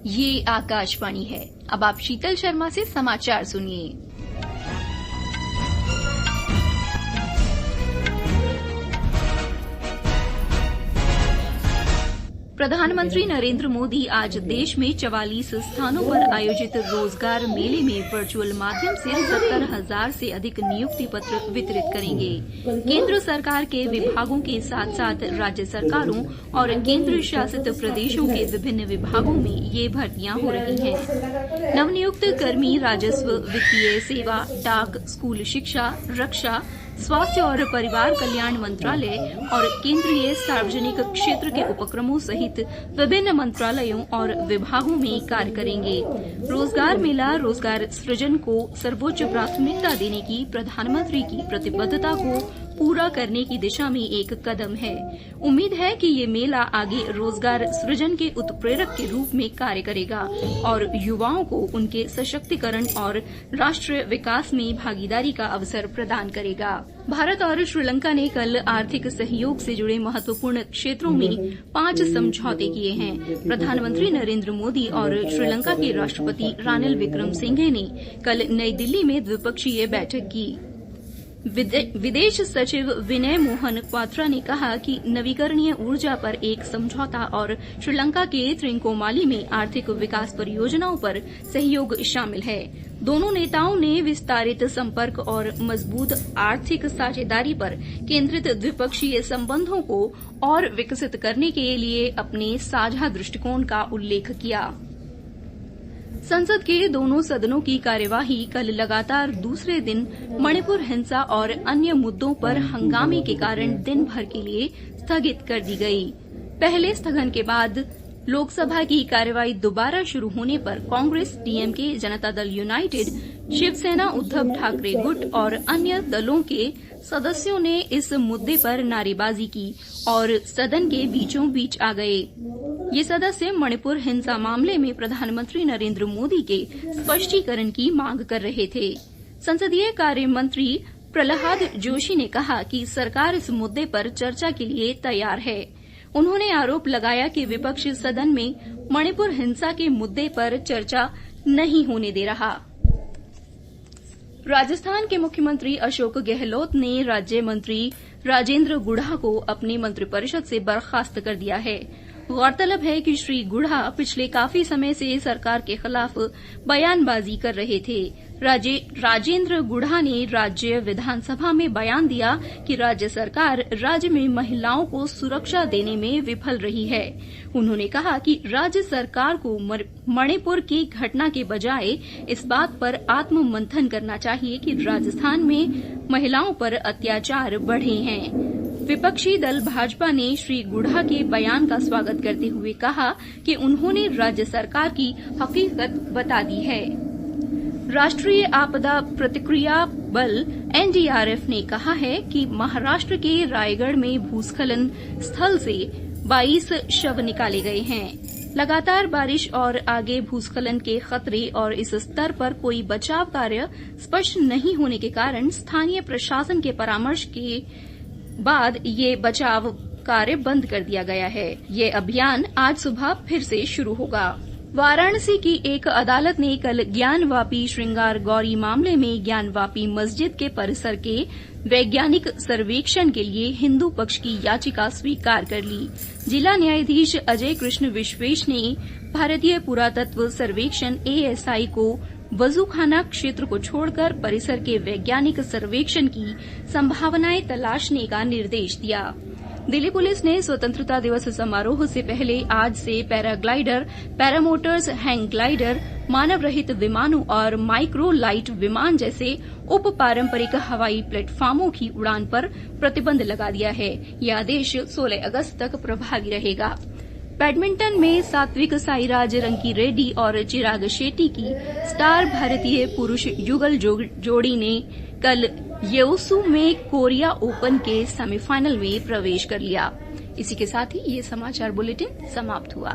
ये आकाशवाणी है। अब आप शीतल शर्मा से समाचार सुनिए। प्रधानमंत्री नरेंद्र मोदी आज देश में 44 स्थानों पर आयोजित रोजगार मेले में वर्चुअल माध्यम से 70,000 से अधिक नियुक्ति पत्र वितरित करेंगे। केंद्र सरकार के विभागों के साथ साथ राज्य सरकारों और केंद्र शासित प्रदेशों के विभिन्न विभागों में ये भर्तियां हो रही हैं। नवनियुक्त कर्मी राजस्व, वित्तीय सेवा, डाक, स्कूल शिक्षा, रक्षा, स्वास्थ्य और परिवार कल्याण मंत्रालय और केंद्रीय सार्वजनिक क्षेत्र के उपक्रमों सहित विभिन्न मंत्रालयों और विभागों में कार्य करेंगे। रोजगार मेला रोजगार सृजन को सर्वोच्च प्राथमिकता देने की प्रधानमंत्री की प्रतिबद्धता को पूरा करने की दिशा में एक कदम है। उम्मीद है कि ये मेला आगे रोजगार सृजन के उत्प्रेरक के रूप में कार्य करेगा और युवाओं को उनके सशक्तिकरण और राष्ट्रीय विकास में भागीदारी का अवसर प्रदान करेगा। भारत और श्रीलंका ने कल आर्थिक सहयोग से जुड़े महत्वपूर्ण क्षेत्रों में 5 समझौते किए हैं। प्रधानमंत्री नरेंद्र मोदी और श्रीलंका के राष्ट्रपति रानिल विक्रमसिंघे ने कल नई दिल्ली में द्विपक्षीय बैठक की। विदेश सचिव विनय मोहन क्वात्रा ने कहा कि नवीकरणीय ऊर्जा पर एक समझौता और श्रीलंका के त्रिंकोमाली में आर्थिक विकास परियोजनाओं पर सहयोग शामिल है। दोनों नेताओं ने विस्तारित संपर्क और मजबूत आर्थिक साझेदारी पर केंद्रित द्विपक्षीय संबंधों को और विकसित करने के लिए अपने साझा दृष्टिकोण का उल्लेख किया। संसद के दोनों सदनों की कार्यवाही कल लगातार दूसरे दिन मणिपुर हिंसा और अन्य मुद्दों पर हंगामे के कारण दिन भर के लिए स्थगित कर दी गई। पहले स्थगन के बाद लोकसभा की कार्यवाही दोबारा शुरू होने पर कांग्रेस, डीएमके, जनता दल यूनाइटेड, शिवसेना, उद्धव ठाकरे गुट और अन्य दलों के सदस्यों ने इस मुद्दे पर नारेबाजी की और सदन के बीचों बीच आ गए। ये सदस्य मणिपुर हिंसा मामले में प्रधानमंत्री नरेंद्र मोदी के स्पष्टीकरण की मांग कर रहे थे। संसदीय कार्य मंत्री प्रहलाद जोशी ने कहा कि सरकार इस मुद्दे पर चर्चा के लिए तैयार है। उन्होंने आरोप लगाया कि विपक्ष सदन में मणिपुर हिंसा के मुद्दे पर चर्चा नहीं होने दे रहा। राजस्थान के मुख्यमंत्री अशोक गहलोत ने राज्य मंत्री राजेंद्र गुढ़ा को अपनी मंत्रिपरिषद से बर्खास्त कर दिया है। गौरतलब है कि श्री गुढ़ा पिछले काफी समय से सरकार के खिलाफ बयानबाजी कर रहे थे। राजेंद्र गुढ़ा ने राज्य विधानसभा में बयान दिया कि राज्य सरकार राज्य में महिलाओं को सुरक्षा देने में विफल रही है। उन्होंने कहा कि राज्य सरकार को मणिपुर की घटना के बजाय इस बात पर आत्ममंथन करना चाहिए कि राजस्थान में महिलाओं पर अत्याचार बढ़े हैं। विपक्षी दल भाजपा ने श्री गुढ़ा के बयान का स्वागत करते हुए कहा कि उन्होंने राज्य सरकार की हकीकत बता दी है। राष्ट्रीय आपदा प्रतिक्रिया बल एनडीआरएफ ने कहा है कि महाराष्ट्र के रायगढ़ में भूस्खलन स्थल से 22 शव निकाले गए हैं। लगातार बारिश और आगे भूस्खलन के खतरे और इस स्तर पर कोई बचाव कार्य स्पष्ट नहीं होने के कारण स्थानीय प्रशासन के परामर्श के बाद ये बचाव कार्य बंद कर दिया गया है। ये अभियान आज सुबह फिर से शुरू होगा। वाराणसी की एक अदालत ने कल ज्ञानवापी श्रृंगार गौरी मामले में ज्ञानवापी मस्जिद के परिसर के वैज्ञानिक सर्वेक्षण के लिए हिंदू पक्ष की याचिका स्वीकार कर ली। जिला न्यायाधीश अजय कृष्ण विश्वेश ने भारतीय पुरातत्व सर्वेक्षण एएसआई को वजूखाना क्षेत्र को छोड़कर परिसर के वैज्ञानिक सर्वेक्षण की संभावनाएं तलाशने का निर्देश दिया। दिल्ली पुलिस ने स्वतंत्रता दिवस समारोह से पहले आज से पैराग्लाइडर, पैरामोटर्स, हैंग ग्लाइडर, मानव रहित विमानों और माइक्रो लाइट विमान जैसे उप पारंपरिक हवाई प्लेटफॉर्मों की उड़ान पर प्रतिबंध लगा दिया है। यह आदेश 16 अगस्त तक प्रभावी रहेगा। बैडमिंटन में सात्विक साईराज रंकीरेड्डी और चिराग शेट्टी की स्टार भारतीय पुरुष युगल जोड़ी ने कल येओसू में कोरिया ओपन के सेमीफाइनल में प्रवेश कर लिया। इसी के साथ ही ये समाचार बुलेटिन समाप्त हुआ।